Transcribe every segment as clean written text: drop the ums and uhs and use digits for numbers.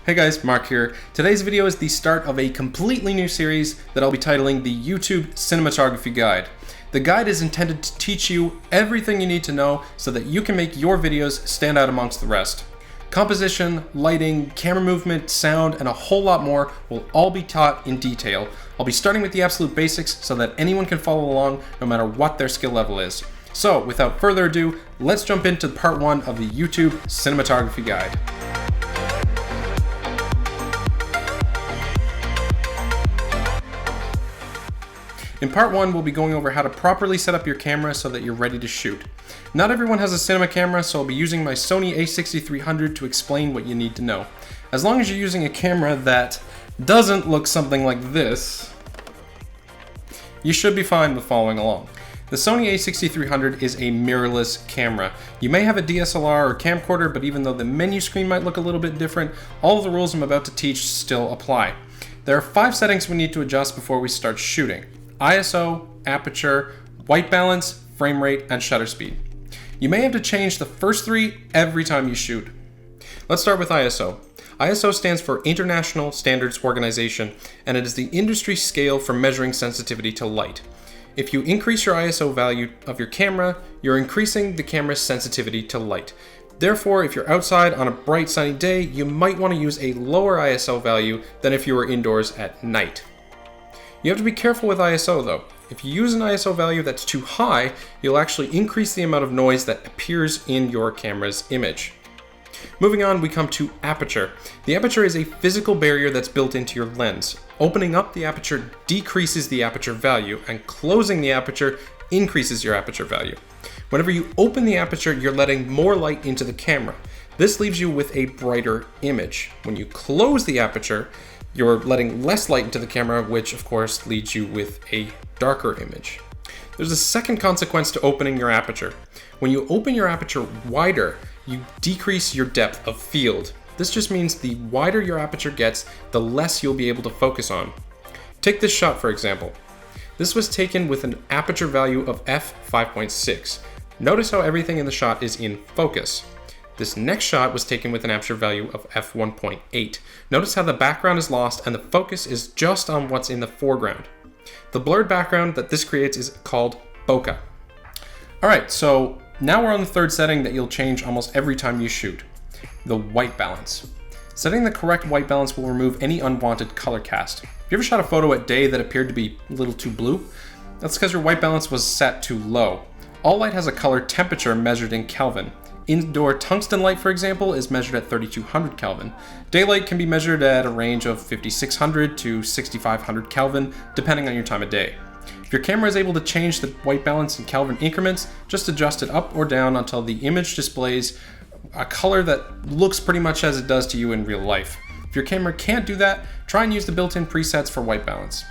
Hey guys, Mark here. Today's video is the start of a completely new series that I'll be titling the YouTube Cinematography Guide. The guide is intended to teach you everything you need to know so that you can make your videos stand out amongst the rest. Composition, lighting, camera movement, sound, and a whole lot more will all be taught in detail. I'll be starting with the absolute basics so that anyone can follow along no matter what their skill level is. So without further ado, let's jump into part 1 of the YouTube Cinematography Guide. In part 1, we'll be going over how to properly set up your camera so that you're ready to shoot. Not everyone has a cinema camera, so I'll be using my Sony a6300 to explain what you need to know. As long as you're using a camera that doesn't look something like this, you should be fine with following along. The Sony a6300 is a mirrorless camera. You may have a DSLR or camcorder, but even though the menu screen might look a little bit different, all of the rules I'm about to teach still apply. There are 5 settings we need to adjust before we start shooting: ISO, aperture, white balance, frame rate, and shutter speed. You may have to change the first 3 every time you shoot. Let's start with ISO. ISO stands for International Standards Organization, and it is the industry scale for measuring sensitivity to light. If you increase your ISO value of your camera, you're increasing the camera's sensitivity to light. Therefore, if you're outside on a bright sunny day, you might want to use a lower ISO value than if you were indoors at night. You have to be careful with ISO though. If you use an ISO value that's too high, you'll actually increase the amount of noise that appears in your camera's image. Moving on, we come to aperture. The aperture is a physical barrier that's built into your lens. Opening up the aperture decreases the aperture value, and closing the aperture increases your aperture value. Whenever you open the aperture, you're letting more light into the camera. This leaves you with a brighter image. When you close the aperture, you're letting less light into the camera, which of course leaves you with a darker image. There's a second consequence to opening your aperture. When you open your aperture wider, you decrease your depth of field. This just means the wider your aperture gets, the less you'll be able to focus on. Take this shot for example. This was taken with an aperture value of f5.6. Notice how everything in the shot is in focus. This next shot was taken with an aperture value of f1.8. Notice how the background is lost and the focus is just on what's in the foreground. The blurred background that this creates is called bokeh. Alright, so now we're on the third setting that you'll change almost every time you shoot: the white balance. Setting the correct white balance will remove any unwanted color cast. If you ever shot a photo at day that appeared to be a little too blue, that's because your white balance was set too low. All light has a color temperature measured in Kelvin. Indoor tungsten light, for example, is measured at 3200 Kelvin. Daylight can be measured at a range of 5600 to 6500 Kelvin, depending on your time of day. If your camera is able to change the white balance in Kelvin increments, just adjust it up or down until the image displays a color that looks pretty much as it does to you in real life. If your camera can't do that, try and use the built-in presets for white balance.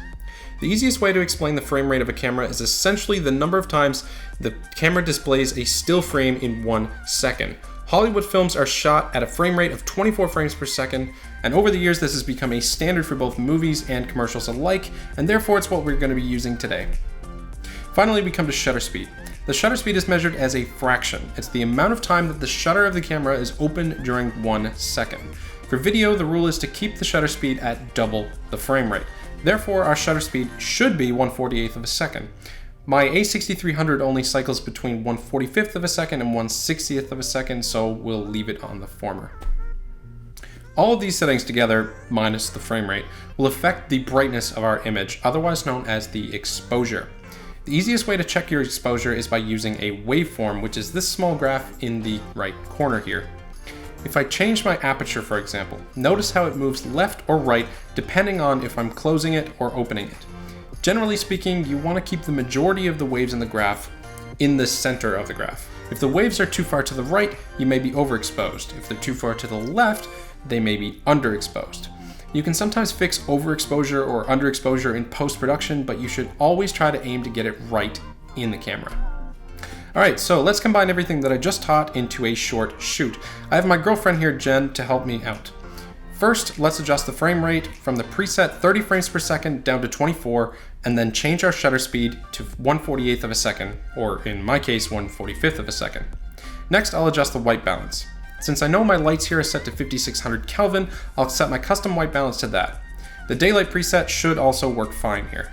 The easiest way to explain the frame rate of a camera is essentially the number of times the camera displays a still frame in 1 second. Hollywood films are shot at a frame rate of 24 frames per second, and over the years this has become a standard for both movies and commercials alike, and therefore it's what we're going to be using today. Finally, we come to shutter speed. The shutter speed is measured as a fraction. It's the amount of time that the shutter of the camera is open during 1 second. For video, the rule is to keep the shutter speed at double the frame rate. Therefore, our shutter speed should be 1/48th of a second. My a6300 only cycles between 1/45th of a second and 1/60th of a second, so we'll leave it on the former. All of these settings together, minus the frame rate, will affect the brightness of our image, otherwise known as the exposure. The easiest way to check your exposure is by using a waveform, which is this small graph in the right corner here. If I change my aperture, for example, notice how it moves left or right depending on if I'm closing it or opening it. Generally speaking, you want to keep the majority of the waves in the graph in the center of the graph. If the waves are too far to the right, you may be overexposed. If they're too far to the left, they may be underexposed. You can sometimes fix overexposure or underexposure in post-production, but you should always try to aim to get it right in the camera. Alright, so let's combine everything that I just taught into a short shoot. I have my girlfriend here, Jen, to help me out. First, let's adjust the frame rate from the preset 30 frames per second down to 24, and then change our shutter speed to 1/48th of a second, or in my case, 1/45th of a second. Next, I'll adjust the white balance. Since I know my lights here are set to 5600 Kelvin, I'll set my custom white balance to that. The daylight preset should also work fine here.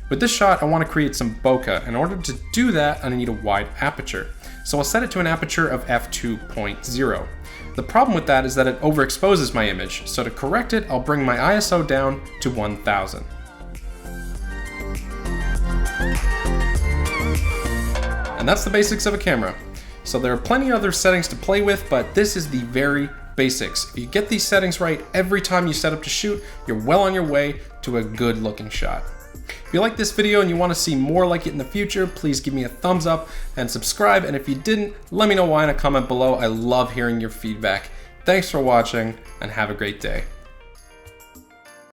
With this shot, I want to create some bokeh. In order to do that, I need a wide aperture. So I'll set it to an aperture of f2.0. The problem with that is that it overexposes my image, so to correct it, I'll bring my ISO down to 1000. And that's the basics of a camera. So there are plenty of other settings to play with, but this is the very basics. If you get these settings right every time you set up to shoot, you're well on your way to a good looking shot. If you like this video and you want to see more like it in the future, please give me a thumbs up and subscribe. And if you didn't, let me know why in a comment below. I love hearing your feedback. Thanks for watching and have a great day.